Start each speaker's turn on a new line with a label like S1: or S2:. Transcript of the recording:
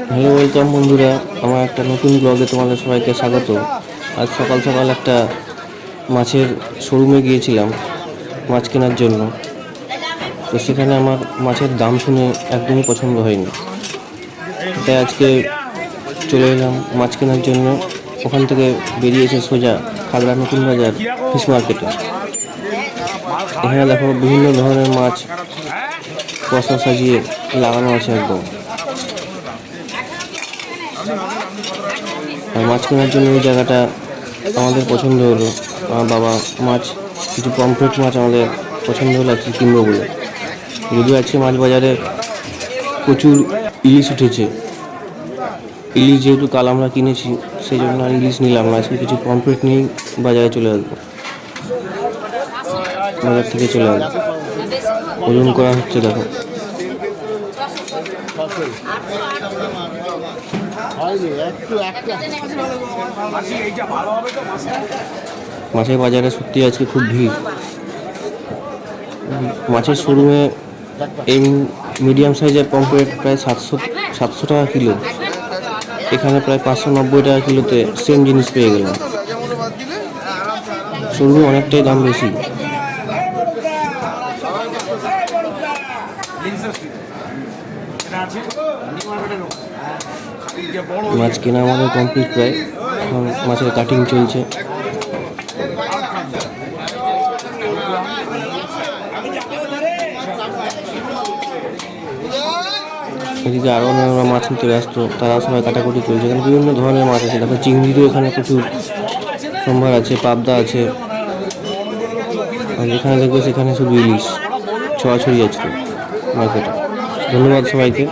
S1: Hello, welcome বন্ধুরা। আমার একটা নতুন ব্লগে তোমাদের সবাইকে স্বাগত। আজ সকাল সকাল একটা মাছের শোরুমে গিয়েছিলাম মাছ কেনার জন্য। তো সেখানে আমার মাছের দাম শুনে একদমই পছন্দ হয়নি, তাই আজকে চলে এলাম মাছ কেনার জন্য। ওখান থেকে বেরিয়েছে সোজা খাগড়া নতুন বাজার ফিশ মার্কেটে। এখানে দেখো বিভিন্ন ধরনের মাছ বস্তা সাজিয়ে লাগানো আছে একদম। আর মাছ কেনার জন্য এই জায়গাটা আমাদের পছন্দ হলো। আমার বাবা মাছ, কিছু পমফ্রেট মাছ আমাদের পছন্দ হলো, আজকে কিনবো বলে। যদিও আজকে মাছ বাজারে প্রচুর ইলিশ উঠেছে। ইলিশ যেহেতু কাল আমরা কিনেছি, সেই জন্য আর ইলিশ নিলাম না। আজকে কিছু পমফ্রেট নিয়েই বাজারে চলে আসবো, বাজার থেকে চলে আসবো। ওজন করা হচ্ছে দেখো। মাছের বাজারে সত্যি আজকে খুব ভিড়। মাছের শোরুমে এই মিডিয়াম সাইজের পমফ্রেট প্রায় 700 টাকা কিলো। এখানে প্রায় 590 টাকা কিলোতে সেম জিনিস পেয়ে গেলাম। শোরুমে অনেকটাই দাম বেশি। মাছ কেনা আমাদের কমপ্লিট প্রায়। এখন মাছের কাটিং চলছে। এদিকে আরও অন্যান্য মাছ নিতে ব্যস্ত, তারা সবাই কাটাকুটি চলছে। এখানে বিভিন্ন ধরনের মাছ আছে দেখো। চিংড়িরও এখানে প্রচুর সম্ভার আছে, পাবদা আছে। আর যেখানে দেখবে সেখানে শুধু ইলিশ ছড়াছড়ি আছে মার্কেটে। ধন্যবাদ সবাইকে।